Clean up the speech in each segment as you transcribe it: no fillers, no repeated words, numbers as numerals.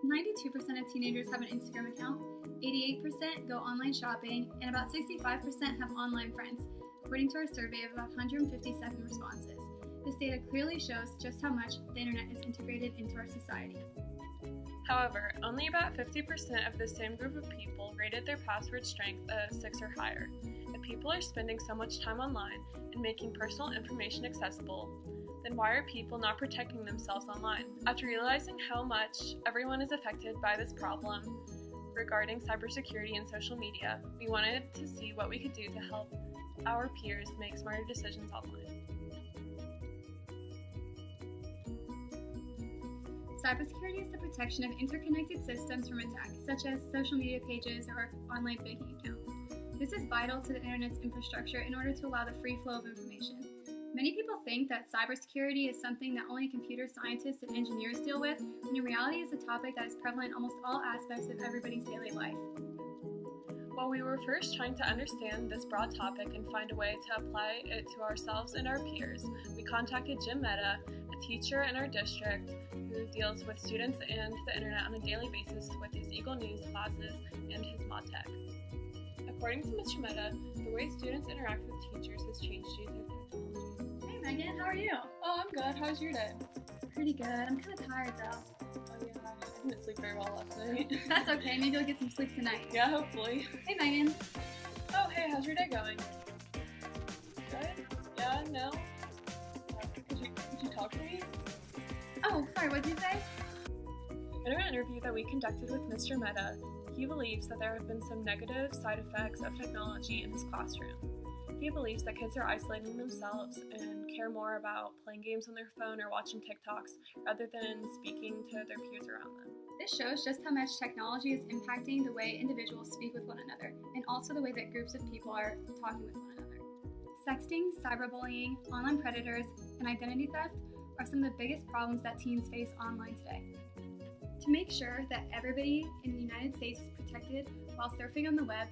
92% of teenagers have an Instagram account, 88% go online shopping, and about 65% have online friends, according to our survey of about 157 responses. This data clearly shows just how much the internet is integrated into our society. However, only about 50% of the same group of people rated their password strength a 6 or higher. If people are spending so much time online and making personal information accessible, then why are people not protecting themselves online? After realizing how much everyone is affected by this problem regarding cybersecurity and social media, we wanted to see what we could do to help our peers make smarter decisions online. Cybersecurity is the protection of interconnected systems from attack, such as social media pages or online banking accounts. This is vital to the internet's infrastructure in order to allow the free flow of information. Many people think that cybersecurity is something that only computer scientists and engineers deal with, when in reality it's a topic that is prevalent in almost all aspects of everybody's daily life. While we were first trying to understand this broad topic and find a way to apply it to ourselves and our peers, we contacted Jim Mehta, a teacher in our district who deals with students and the internet on a daily basis with his Eagle News classes and his Mod Tech. According to Mr. Mehta, the way students interact with teachers has changed due to technology. Hey Megan, how are you? Oh, I'm good. How's your day? Pretty good. I'm kind of tired though. Oh yeah, I didn't sleep very well last night. That's okay. Maybe you'll get some sleep tonight. Yeah, hopefully. Hey Megan. Oh, hey, how's your day going? Good? Yeah, no? Could you talk to me? Oh, sorry, what did you say? In an interview that we conducted with Mr. Mehta, he believes that there have been some negative side effects of technology in his classroom. He believes that kids are isolating themselves and care more about playing games on their phone or watching TikToks rather than speaking to their peers around them. This shows just how much technology is impacting the way individuals speak with one another, and also the way that groups of people are talking with one another. Sexting, cyberbullying, online predators, and identity theft are some of the biggest problems that teens face online today. To make sure that everybody in the United States is protected while surfing on the web,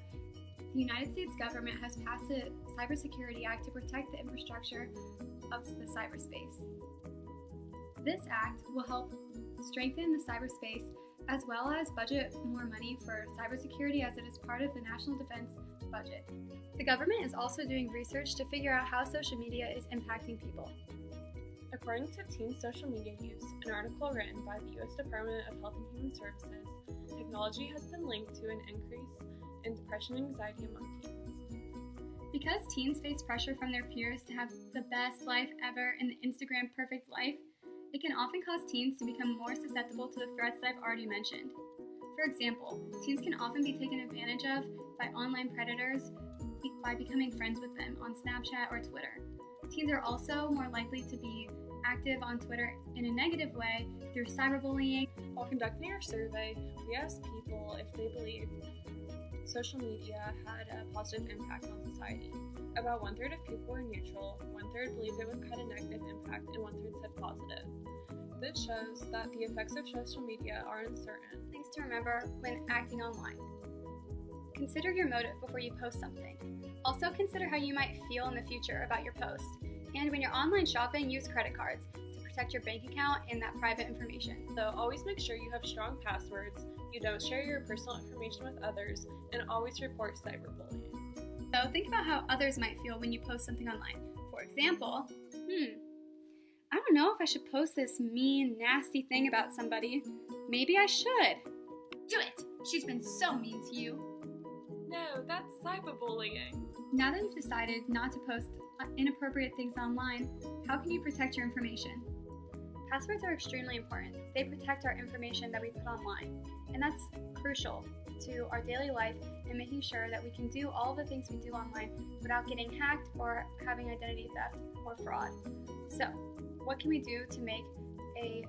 the United States government has passed a Cybersecurity Act to protect the infrastructure of the cyberspace. This act will help strengthen the cyberspace as well as budget more money for cybersecurity as it is part of the national defense budget. The government is also doing research to figure out how social media is impacting people. According to teen social media use, an article written by the U.S. Department of Health and Human Services, technology has been linked to an increase in depression and anxiety among teens. Because teens face pressure from their peers to have the best life ever in the Instagram perfect life, it can often cause teens to become more susceptible to the threats that I've already mentioned. For example, teens can often be taken advantage of by online predators by becoming friends with them on Snapchat or Twitter. Teens are also more likely to be active on Twitter in a negative way through cyberbullying. While conducting our survey, we asked people if they believed social media had a positive impact on society. About 1/3 of people were neutral, 1/3 believed it had a negative impact, and 1/3 said positive. This shows that the effects of social media are uncertain. Things to remember when acting online. Consider your motive before you post something. Also consider how you might feel in the future about your post. And when you're online shopping, use credit cards to protect your bank account and that private information. So always make sure you have strong passwords, you don't share your personal information with others, and always report cyberbullying. So think about how others might feel when you post something online. For example, I don't know if I should post this mean, nasty thing about somebody. Maybe I should. Do it! She's been so mean to you. No, that's cyberbullying. Now that you've decided not to post inappropriate things online, how can you protect your information? Passwords are extremely important. They protect our information that we put online, and that's crucial to our daily life and making sure that we can do all the things we do online without getting hacked or having identity theft or fraud. So, what can we do to make a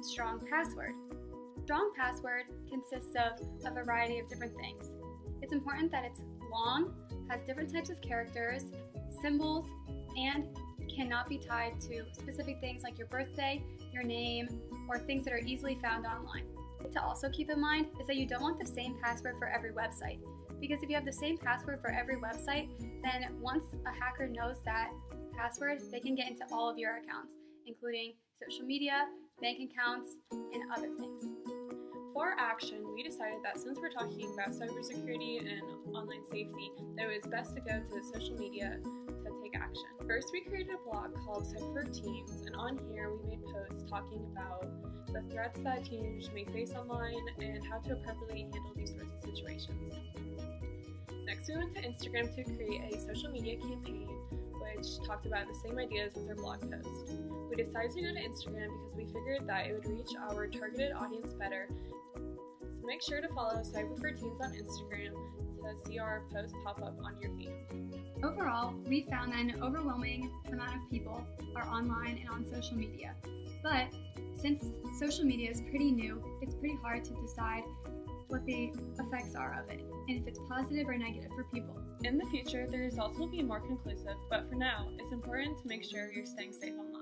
strong password? Strong password consists of a variety of different things. It's important that it's long, has different types of characters, symbols, and cannot be tied to specific things like your birthday, your name, or things that are easily found online. To also keep in mind is that you don't want the same password for every website, because if you have the same password for every website, then once a hacker knows that password, they can get into all of your accounts, including social media, bank accounts, and other things. For action, we decided that since we're talking about cybersecurity and online safety, that it was best to go to social media to take action. First, we created a blog called Cyber for Teens, and on here we made posts talking about the threats that teenagers may face online and how to appropriately handle these sorts of situations. Next, we went to Instagram to create a social media campaign which talked about the same ideas as our blog post. We decided to go to Instagram because we figured that it would reach our targeted audience better. So make sure to follow Cyber for Teens on Instagram to see our posts pop up on your feed. Overall, we found that an overwhelming amount of people are online and on social media. But since social media is pretty new, it's pretty hard to decide what the effects are of it, and if it's positive or negative for people. In the future, the results will be more conclusive, but for now, it's important to make sure you're staying safe online.